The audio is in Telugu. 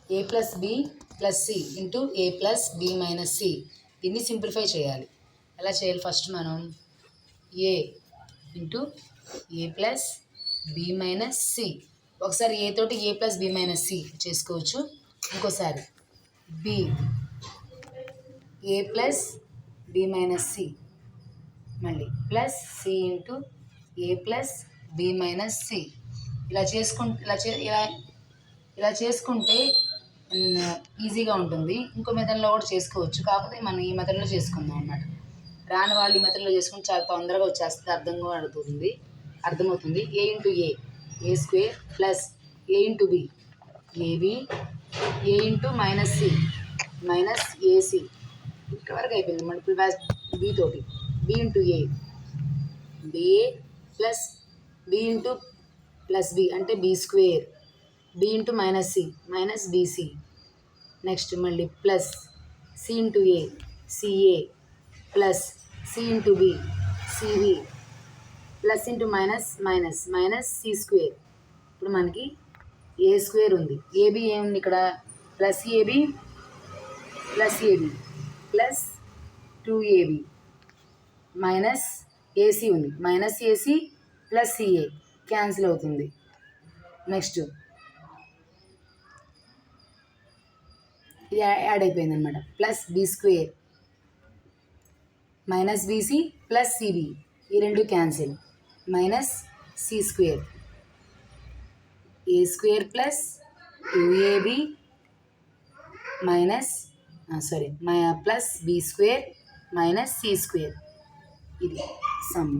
A plus B plus C into A plus B minus C. దీన్ని సింప్లిఫై చేయాలి. ఎలా చేయాలి? ఫస్ట్ మనం A into A plus B minus C. ఒకసారి ఏ తోటి A plus B minus C చేసుకోవచ్చు. ఇంకోసారి B A plus B minus C, మళ్ళీ plus C into A plus B minus C. ఇలా చేసుకుంటే ఈజీగా ఉంటుంది. ఇంకో మెథడ్లో కూడా చేసుకోవచ్చు, కాకపోతే మనం ఈ మెథడ్లో చేసుకుందాం అన్నమాట. రాని వాళ్ళు ఈ మెథడ్లో చేసుకుంటే చాలా తొందరగా వచ్చేస్తుంది, అర్థమవుతుంది. A into A square plus A into B AB, A into minus C minus AC. ఇక్కడ వరకు అయిపోయింది. మల్టిపుల్ బ్యాచ్ బి తోటి B into A BA plus B into plus B అంటే B square, B into minus C minus BC. Next మళ్ళీ plus C into A CA plus C into B CB plus into minus minus minus C square. ఇప్పుడు మనకి ఏ స్క్వేర్ ఉంది. ఏబి ఏముంది ఇక్కడ? Plus AB plus 2ab minus AC ఉంది. Minus AC plus CA cancel అవుతుంది. నెక్స్ట్ ఇది యాడ్ అయిపోయింది అనమాట. Plus B square minus BC plus CB, ఈ రెండు cancel. Minus C square, A square plus 2ab plus B square minus C square. ఇది సమ్.